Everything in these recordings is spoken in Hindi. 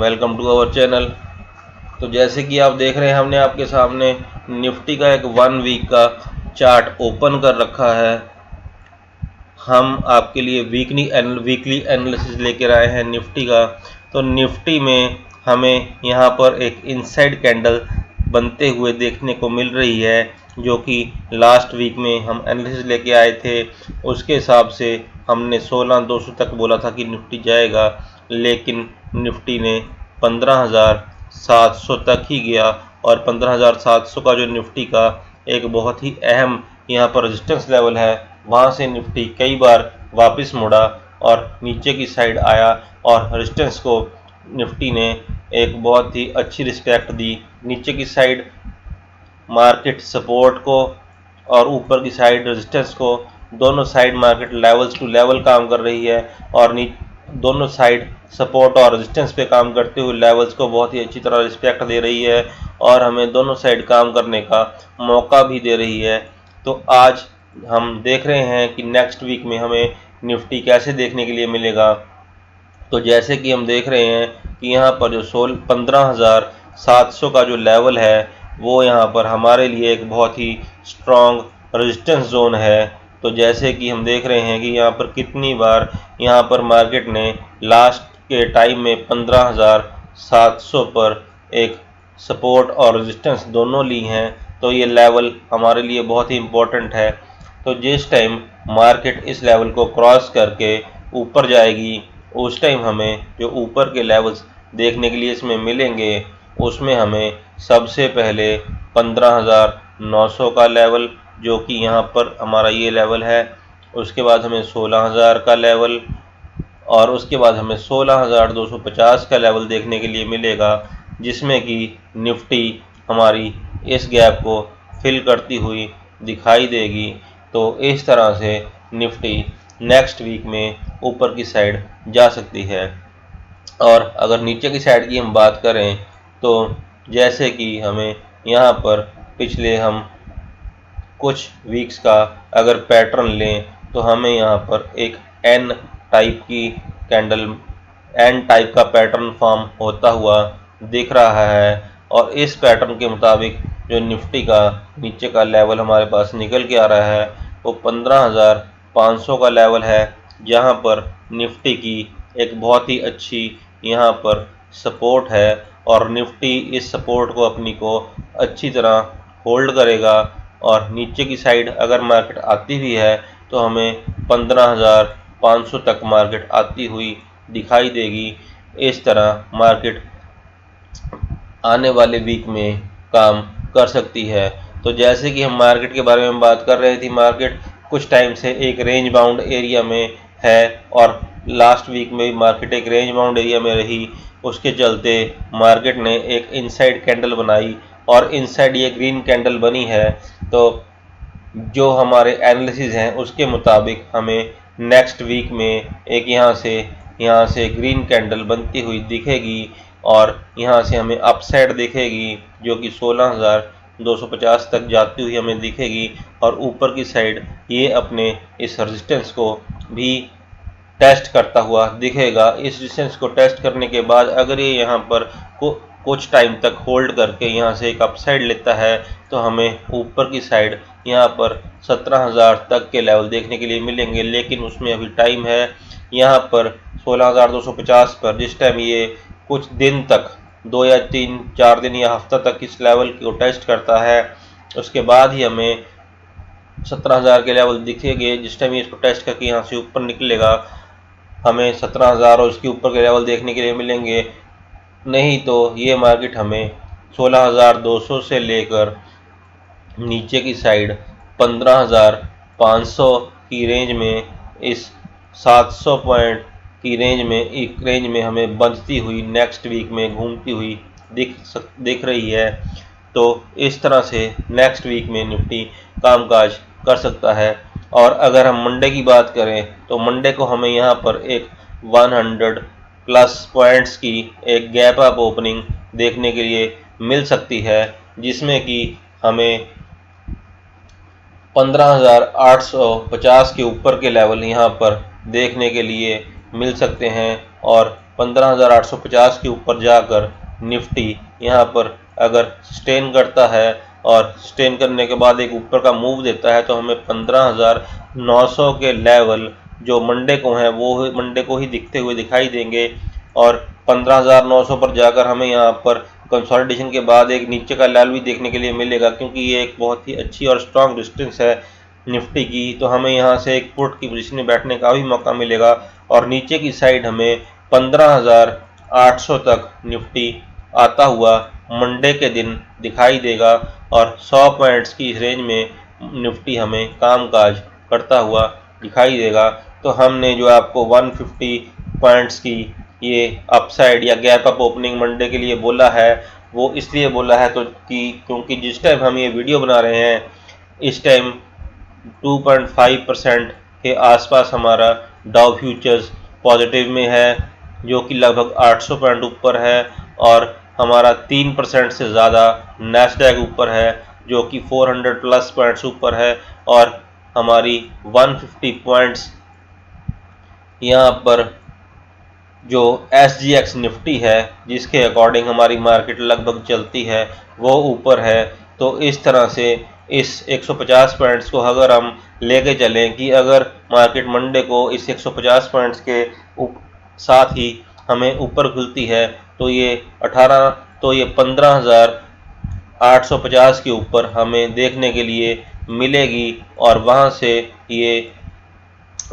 Welcome to our channel. तो जैसे कि आप देख रहे हैं, हमने आपके सामने निफ्टी का एक 1 वीक का चार्ट ओपन कर रखा है। हम आपके लिए वीकली एनालिसिस लेकर आए हैं निफ्टी का। तो निफ्टी में हमें यहाँ पर एक इनसाइड कैंडल बनते हुए देखने को मिल रही है, जो कि लास्ट वीक में हम एनालिसिस लेके आए थे। उसके हिसाब से हमने 16,200 तक बोला था कि निफ्टी जाएगा, लेकिन निफ्टी ने 15,700 तक ही गया। और 15,700 का जो निफ्टी का एक बहुत ही अहम यहाँ पर रेजिस्टेंस लेवल है, वहाँ से निफ्टी कई बार वापस मुड़ा और नीचे की साइड आया और रेजिस्टेंस को निफ्टी ने एक बहुत ही अच्छी रिस्पेक्ट दी। नीचे की साइड मार्केट सपोर्ट को और ऊपर की साइड रेजिस्टेंस को, दोनों side market levels to level काम कर रही है और दोनों साइड सपोर्ट और रेजिस्टेंस पे काम करते हुए लेवल्स को बहुत ही अच्छी तरह रिस्पेक्ट दे रही है और हमें दोनों साइड काम करने का मौका भी दे रही है। तो आज हम देख रहे हैं कि नेक्स्ट वीक में हमें निफ्टी कैसे देखने के लिए मिलेगा। तो जैसे कि हम देख रहे हैं कि यहाँ पर जो 15,700 का जो लेवल है, वो यहाँ पर हमारे लिए एक बहुत ही स्ट्रॉन्ग रेजिस्टेंस जोन है। तो जैसे कि हम देख रहे हैं कि यहाँ पर कितनी बार यहाँ पर मार्केट ने लास्ट के टाइम में 15,700 पर एक सपोर्ट और रेजिस्टेंस दोनों ली हैं। तो ये लेवल हमारे लिए बहुत ही इम्पोर्टेंट है। तो जिस टाइम मार्केट इस लेवल को क्रॉस करके ऊपर जाएगी, उस टाइम हमें जो ऊपर के लेवल्स देखने के लिए इसमें मिलेंगे, उसमें हमें सबसे पहले 15,900 का लेवल, जो कि यहाँ पर हमारा ये लेवल है, उसके बाद हमें 16,000 का लेवल और उसके बाद हमें 16,250 का लेवल देखने के लिए मिलेगा, जिसमें कि निफ्टी हमारी इस गैप को फिल करती हुई दिखाई देगी। तो इस तरह से निफ्टी नेक्स्ट वीक में ऊपर की साइड जा सकती है। और अगर नीचे की साइड की हम बात करें, तो जैसे कि हमें यहाँ पर पिछले हम कुछ वीक्स का अगर पैटर्न लें, तो हमें यहाँ पर एक एन टाइप की कैंडल, एन टाइप का पैटर्न फॉर्म होता हुआ दिख रहा है। और इस पैटर्न के मुताबिक जो निफ्टी का नीचे का लेवल हमारे पास निकल के आ रहा है, वो 15,500 का लेवल है, जहाँ पर निफ्टी की एक बहुत ही अच्छी यहाँ पर सपोर्ट है और निफ्टी इस सपोर्ट को अपनी को अच्छी तरह होल्ड करेगा। और नीचे की साइड अगर मार्केट आती भी है, तो हमें 15,500 तक मार्केट आती हुई दिखाई देगी। इस तरह मार्केट आने वाले वीक में काम कर सकती है। तो जैसे कि हम मार्केट के बारे में बात कर रहे थे, मार्केट कुछ टाइम से एक रेंज बाउंड एरिया में है और लास्ट वीक में मार्केट एक रेंज बाउंड एरिया में रही। उसके चलते मार्केट ने एक इनसाइड कैंडल बनाई और इनसाइड ये ग्रीन कैंडल बनी है। तो जो हमारे एनालिसिस हैं उसके मुताबिक हमें नेक्स्ट वीक में एक यहाँ से ग्रीन कैंडल बनती हुई दिखेगी और यहाँ से हमें अपसाइड दिखेगी, जो कि 16,250 तक जाती हुई हमें दिखेगी। और ऊपर की साइड ये अपने इस रेजिस्टेंस को भी टेस्ट करता हुआ दिखेगा। इस रेजिस्टेंस को टेस्ट करने के बाद अगर ये यहाँ पर कुछ टाइम तक होल्ड करके यहाँ से एक अपसाइड लेता है, तो हमें ऊपर की साइड यहाँ पर 17,000 तक के लेवल देखने के लिए मिलेंगे। लेकिन उसमें अभी टाइम है। यहाँ पर 16,250 पर जिस टाइम ये कुछ दिन तक 2 या 3-4 दिन या हफ्ता तक इस लेवल को टेस्ट करता है, उसके बाद ही हमें 17,000 के लेवल दिखेंगे। जिस टाइम ये इसको टेस्ट करके यहाँ से ऊपर निकलेगा, हमें 17,000 और उसके ऊपर के लेवल देखने के लिए मिलेंगे। नहीं तो ये मार्केट हमें 16,200 से लेकर नीचे की साइड 15,500 की रेंज में, इस 700 पॉइंट की रेंज में हमें बंधती हुई नेक्स्ट वीक में घूमती हुई दिख रही है। तो इस तरह से नेक्स्ट वीक में निफ्टी कामकाज कर सकता है। और अगर हम मंडे की बात करें, तो मंडे को हमें यहाँ पर एक 100 प्लस पॉइंट्स की एक गैप अप ओपनिंग देखने के लिए मिल सकती है, जिसमें कि हमें 15,850 के ऊपर के लेवल यहाँ पर देखने के लिए मिल सकते हैं। और 15,850 के ऊपर जाकर निफ्टी यहाँ पर अगर सस्टेन करता है और सस्टेन करने के बाद एक ऊपर का मूव देता है तो हमें 15,900 के लेवल जो मंडे को हैं वो मंडे को ही दिखते हुए दिखाई देंगे और 15,900 पर जाकर हमें यहाँ पर कंसोलिडेशन के बाद एक नीचे का लेवल भी देखने के लिए मिलेगा, क्योंकि ये एक बहुत ही अच्छी और स्ट्रांग डिस्टेंस है निफ्टी की। तो हमें यहाँ से एक पुट की पोजीशन में बैठने का भी मौका मिलेगा और नीचे की साइड हमें 15,800 तक निफ्टी आता हुआ मंडे के दिन दिखाई देगा और 100 पॉइंट्स की इस रेंज में निफ्टी हमें कामकाज करता हुआ दिखाई देगा। तो हमने जो आपको 150 पॉइंट्स की ये अपसाइड या गैप अप ओपनिंग मंडे के लिए बोला है, वो इसलिए बोला है क्योंकि जिस टाइम हम ये वीडियो बना रहे हैं इस टाइम 2.5% के आसपास हमारा डाउ फ्यूचर्स पॉजिटिव में है, जो कि लगभग 800 पॉइंट ऊपर है, और हमारा 3% से ज़्यादा नैस्डैक ऊपर है जो कि 400 प्लस पॉइंट्स ऊपर है, और हमारी 150 पॉइंट्स यहाँ पर जो SGX निफ्टी है जिसके अकॉर्डिंग हमारी मार्केट लगभग चलती है वो ऊपर है। तो इस तरह से इस 150 पॉइंट्स को अगर हम लेके चलें कि अगर मार्केट मंडे को इस 150 पॉइंट्स के साथ ही हमें ऊपर खुलती है तो ये 15,850 के ऊपर हमें देखने के लिए मिलेगी और वहाँ से ये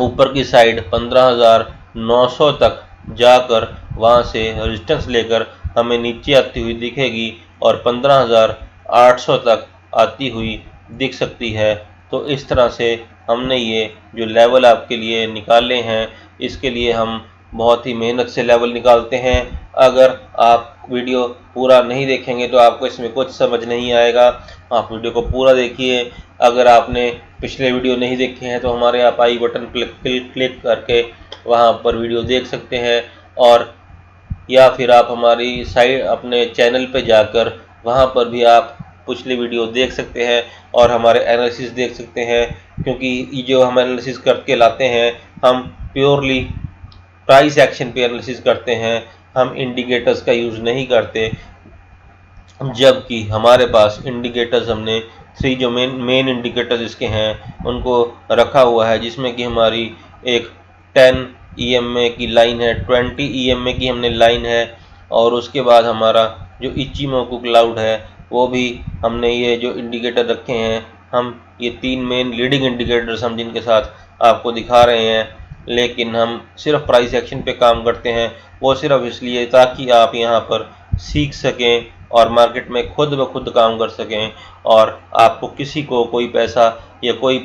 ऊपर की साइड 15,900 तक जाकर वहाँ से रेजिस्टेंस लेकर हमें नीचे आती हुई दिखेगी और 15,800 तक आती हुई दिख सकती है। तो इस तरह से हमने ये जो लेवल आपके लिए निकाले हैं इसके लिए हम बहुत ही मेहनत से लेवल निकालते हैं। अगर आप वीडियो पूरा नहीं देखेंगे तो आपको इसमें कुछ समझ नहीं आएगा। आप वीडियो को पूरा देखिए। अगर आपने पिछले वीडियो नहीं देखे हैं तो हमारे आप आई बटन क्लिक करके वहां पर वीडियो देख सकते हैं, और या फिर आप हमारी साइट अपने चैनल पे जाकर वहां पर भी आप पिछले वीडियो देख सकते हैं और हमारे एनालिसिस देख सकते हैं, क्योंकि ये जो हम एनालिसिस करके लाते हैं हम प्योरली प्राइस एक्शन पे एनालिसिस करते हैं, हम इंडिकेटर्स का यूज़ नहीं करते। जबकि हमारे पास इंडिकेटर्स हमने 3 जो मेन इंडिकेटर्स इसके हैं उनको रखा हुआ है, जिसमें कि हमारी एक 10 EMA की लाइन है, 20 EMA की हमने लाइन है, और उसके बाद हमारा जो इचिमोकू क्लाउड है वो भी हमने ये जो इंडिकेटर रखे हैं हम ये 3 मेन लीडिंग इंडिकेटर्स हम जिनके साथ आपको दिखा रहे हैं। लेकिन हम सिर्फ प्राइस एक्शन पे काम करते हैं, वो सिर्फ इसलिए ताकि आप यहाँ पर सीख सकें और मार्केट में खुद ब खुद काम कर सकें और आपको किसी को कोई पैसा या कोई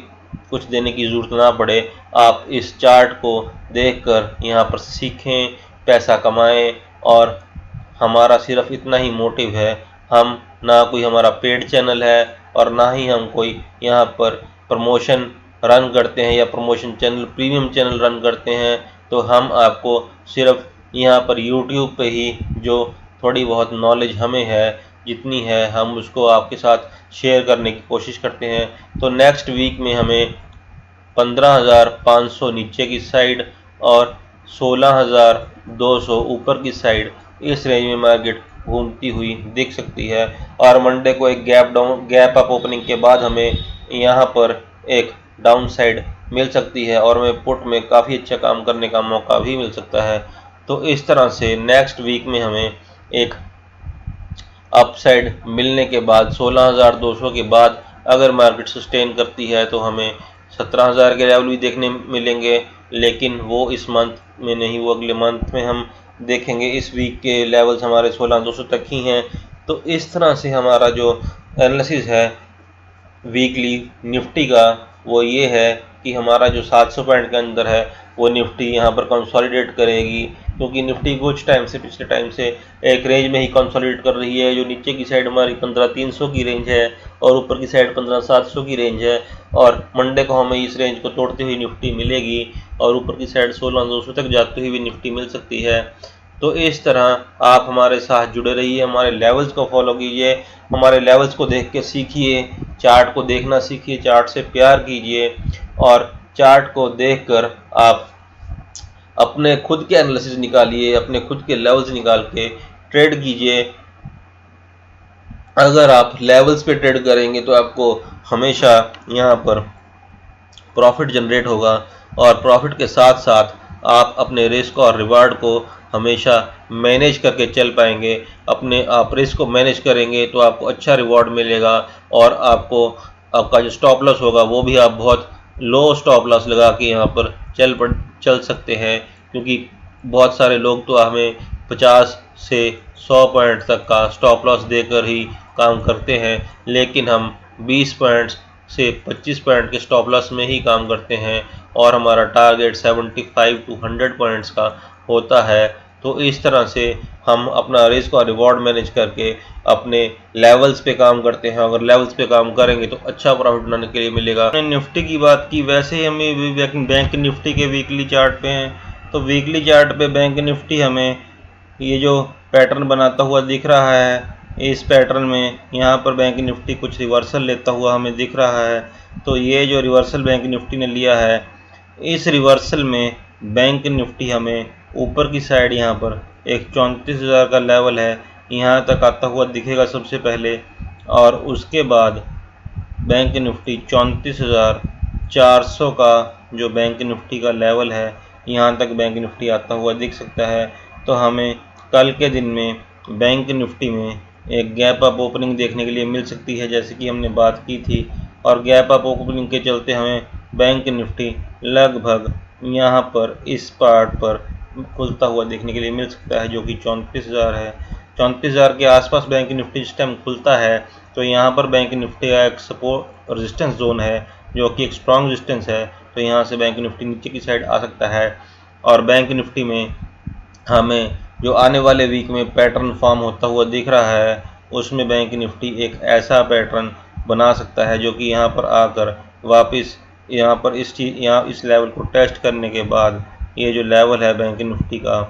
कुछ देने की ज़रूरत ना पड़े। आप इस चार्ट को देखकर यहाँ पर सीखें, पैसा कमाएं, और हमारा सिर्फ इतना ही मोटिव है। हम ना कोई हमारा पेड चैनल है और ना ही हम कोई यहाँ पर प्रमोशन रन करते हैं या promotion channel premium channel run करते हैं। तो हम आपको सिर्फ यहाँ पर YouTube पे ही जो थोड़ी बहुत नॉलेज हमें है जितनी है हम उसको आपके साथ शेयर करने की कोशिश करते हैं। तो नेक्स्ट वीक में हमें 15,500 नीचे की साइड और 16,200 ऊपर की साइड इस रेंज में मार्केट घूमती हुई दिख सकती है, और मंडे को एक गैप अप ओपनिंग के बाद हमें यहाँ पर एक डाउन साइड मिल सकती है और हमें पुट में काफ़ी अच्छा काम करने का मौका भी मिल सकता है। तो इस तरह से नेक्स्ट वीक में हमें एक अपसाइड मिलने के बाद 16,200 के बाद अगर मार्केट सस्टेन करती है तो हमें 17,000 के लेवल भी देखने मिलेंगे, लेकिन वो इस मंथ में नहीं, वो अगले मंथ में हम देखेंगे। इस वीक के लेवल्स हमारे 16,200 तक ही हैं। तो इस तरह से हमारा जो एनालिसिस है वीकली निफ्टी का वो ये है कि हमारा जो 700 पॉइंट के अंदर है वो निफ्टी यहाँ पर कंसोलिडेट करेगी, क्योंकि निफ्टी कुछ टाइम से पिछले टाइम से एक रेंज में ही कंसोलिडेट कर रही है। जो नीचे की साइड हमारी 15,300 की रेंज है और ऊपर की साइड 15,700 की रेंज है, और मंडे को हमें इस रेंज को तोड़ती हुई निफ्टी मिलेगी और ऊपर की साइड 16,200 तक जाती हुई निफ्टी मिल सकती है। तो इस तरह आप हमारे साथ जुड़े रहिए, हमारे लेवल्स को फॉलो कीजिए, हमारे लेवल्स को देख के सीखिए, चार्ट को देखना सीखिए, चार्ट से प्यार कीजिए और चार्ट को देखकर आप अपने खुद के एनालिसिस निकालिए, अपने खुद के लेवल्स निकाल के ट्रेड कीजिए। अगर आप लेवल्स पे ट्रेड करेंगे तो आपको हमेशा यहाँ पर प्रॉफिट जनरेट होगा, और प्रॉफिट के साथ साथ आप अपने रिस्क और रिवार्ड को हमेशा मैनेज करके चल पाएंगे। अपने आप रिस्क को मैनेज करेंगे तो आपको अच्छा रिवॉर्ड मिलेगा, और आपको आपका जो स्टॉप लॉस होगा वो भी आप बहुत लो स्टॉप लॉस लगा के यहाँ पर चल सकते हैं, क्योंकि बहुत सारे लोग तो हमें 50 से 100 पॉइंट तक का स्टॉप लॉस देकर ही काम करते हैं, लेकिन हम 20 पॉइंट्स से 25 पॉइंट के स्टॉप लॉस में ही काम करते हैं, और हमारा टारगेट 75 टू 100 पॉइंट्स का होता है। तो इस तरह से हम अपना रिस्क और रिवॉर्ड मैनेज करके अपने लेवल्स पे काम करते हैं। अगर लेवल्स पे काम करेंगे तो अच्छा प्रॉफिट बनाने के लिए मिलेगा। हमने निफ्टी की बात की, वैसे ही हमें बैंक निफ्टी के वीकली चार्ट पे हैं, तो वीकली चार्ट पे बैंक निफ्टी हमें ये जो पैटर्न बनाता हुआ दिख रहा है, इस पैटर्न में यहाँ पर बैंक निफ्टी कुछ रिवर्सल लेता हुआ हमें दिख रहा है। तो ये जो रिवर्सल बैंक निफ्टी ने लिया है, इस रिवर्सल में बैंक निफ्टी हमें ऊपर की साइड यहाँ पर एक 34,000 का लेवल है, यहाँ तक आता हुआ दिखेगा सबसे पहले, और उसके बाद बैंक निफ्टी 34,400 का जो बैंक निफ्टी का लेवल है, यहाँ तक बैंक निफ्टी आता हुआ दिख सकता है। तो हमें कल के दिन में बैंक निफ्टी में एक गैप अप ओपनिंग देखने के लिए मिल सकती है, जैसे कि हमने बात की थी, और गैप अप ओपनिंग के चलते हमें बैंक निफ्टी लगभग यहाँ पर इस पार्ट पर खुलता हुआ देखने के लिए मिल सकता है, जो कि 34,000 है। 34,000 के आसपास बैंक निफ्टी जिस टाइम खुलता है तो यहाँ पर बैंक निफ्टी का एक सपोर्ट रेजिस्टेंस जोन है, जो कि एक स्ट्रॉन्ग रेजिस्टेंस है। तो यहाँ से बैंक निफ्टी नीचे की साइड आ सकता है, और बैंक निफ्टी में हमें जो आने वाले वीक में पैटर्न फॉर्म होता हुआ दिख रहा है, उसमें बैंक निफ्टी एक ऐसा पैटर्न बना सकता है जो कि यहाँ पर आकर वापस यहाँ पर इस लेवल को टेस्ट करने के बाद, ये जो लेवल है बैंक निफ्टी का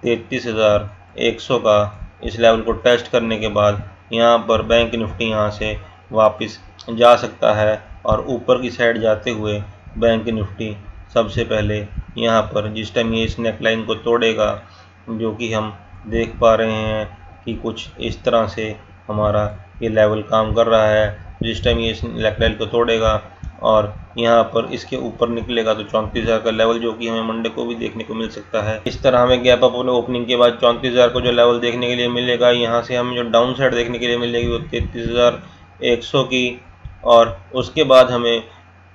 33,100 का, इस लेवल को टेस्ट करने के बाद यहाँ पर बैंक निफ्टी यहाँ से वापस जा सकता है, और ऊपर की साइड जाते हुए बैंक निफ्टी सबसे पहले यहाँ पर जिस टाइम ये इस नेकलाइन को तोड़ेगा, जो कि हम देख पा रहे हैं कि कुछ इस तरह से हमारा ये लेवल काम कर रहा है। जिस टाइम ये इस नेकलाइन को तोड़ेगा और यहाँ पर इसके ऊपर निकलेगा तो 34,000 का लेवल, जो कि हमें मंडे को भी देखने को मिल सकता है। इस तरह हमें गैप अप ओपनिंग के बाद 34,000 को जो लेवल देखने के लिए मिलेगा, यहाँ से हमें जो डाउन साइड देखने के लिए मिलेगी वो 33,100 की, और उसके बाद हमें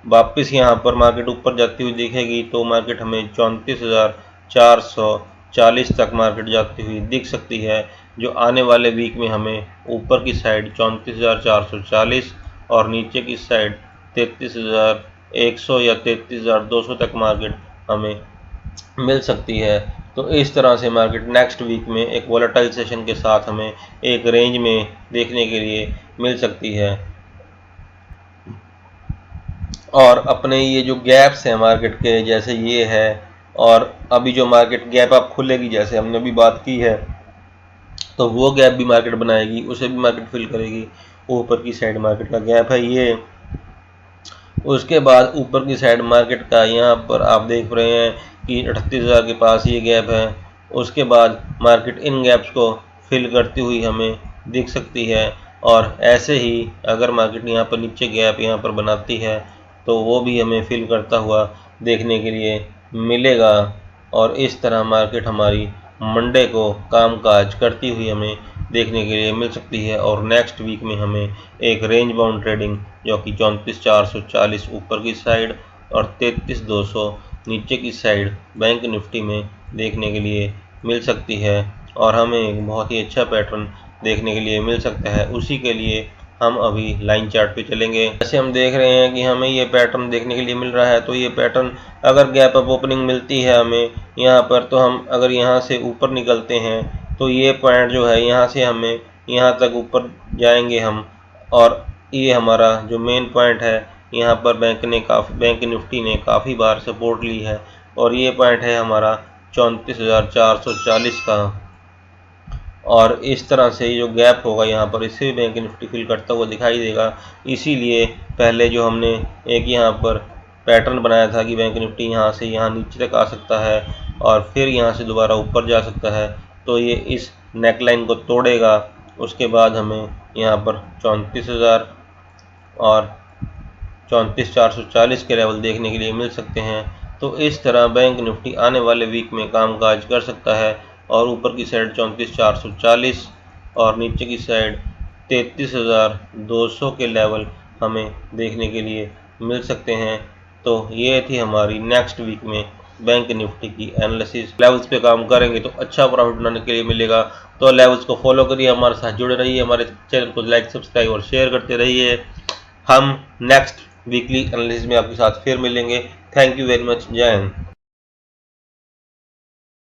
वापस यहाँ पर मार्केट ऊपर जाती हुई दिखेगी, तो मार्केट हमें 34,440 तक मार्केट जाती हुई दिख सकती है, जो आने वाले वीक में हमें ऊपर की साइड 34,440 और नीचे की साइड 33,100 या 33,200 तक मार्केट हमें मिल सकती है। तो इस तरह से मार्केट नेक्स्ट वीक में एक वोलेटाइल सेशन के साथ हमें एक रेंज में देखने के लिए मिल सकती है। और अपने ये जो गैप्स हैं मार्केट के, जैसे ये है, और अभी जो मार्केट गैप अप खुलेगी जैसे हमने भी बात की है, तो वो गैप भी मार्केट बनाएगी, उसे भी मार्केट फिल करेगी। ऊपर की साइड मार्केट का गैप है ये, उसके बाद ऊपर की साइड मार्केट का यहाँ पर आप देख रहे हैं कि 38,000 के पास ये गैप है। उसके बाद मार्केट इन गैप्स को फिल करती हुई हमें दिख सकती है, और ऐसे ही अगर मार्केट यहाँ पर नीचे गैप यहाँ पर बनाती है तो वो भी हमें फिल करता हुआ देखने के लिए मिलेगा, और इस तरह मार्केट हमारी मंडे को कामकाज करती हुई हमें देखने के लिए मिल सकती है। और नेक्स्ट वीक में हमें एक रेंज बाउंड ट्रेडिंग जो कि 34,440 ऊपर की साइड और 33,200 नीचे की साइड बैंक निफ्टी में देखने के लिए मिल सकती है, और हमें एक बहुत ही अच्छा पैटर्न देखने के लिए मिल सकता है। उसी के लिए हम अभी लाइन चार्ट पे चलेंगे। जैसे हम देख रहे हैं कि हमें ये पैटर्न देखने के लिए मिल रहा है, तो ये पैटर्न अगर गैप अप ओपनिंग मिलती है हमें यहाँ पर, तो हम अगर यहाँ से ऊपर निकलते हैं तो ये पॉइंट जो है यहाँ से हमें यहाँ तक ऊपर जाएंगे हम, और ये हमारा जो मेन पॉइंट है यहाँ पर बैंक निफ्टी ने काफ़ी बार सपोर्ट ली है, और ये पॉइंट है हमारा 34,440 का। और इस तरह से जो गैप होगा यहाँ पर, इससे भी बैंक निफ्टी फिल करता हुआ दिखाई देगा। इसीलिए पहले जो हमने एक यहाँ पर पैटर्न बनाया था कि बैंक निफ्टी यहाँ से यहाँ नीचे तक आ सकता है, और फिर यहाँ से दोबारा ऊपर जा सकता है। तो ये इस नेकलाइन को तोड़ेगा। उसके बाद हमें यहाँ पर 34,000 और 34,440 के लेवल देखने के लिए मिल सकते हैं। तो इस तरह बैंक निफ्टी आने वाले वीक में कामकाज कर सकता है और ऊपर की साइड 34,440 और नीचे की साइड 33,200 के लेवल हमें देखने के लिए मिल सकते हैं। तो ये थी हमारी नेक्स्ट वीक में बैंक निफ्टी की एनालिसिस। लेवल्स पे काम करेंगे तो अच्छा प्रॉफिट बनाने के लिए मिलेगा। तो लेवल्स को फॉलो करिए, हमारे साथ जुड़े रहिए, हमारे चैनल को लाइक सब्सक्राइब और शेयर करते रहिए। हम नेक्स्ट वीकली एनालिसिस में आपके साथ फिर मिलेंगे। Thank you very much. जय हिंद।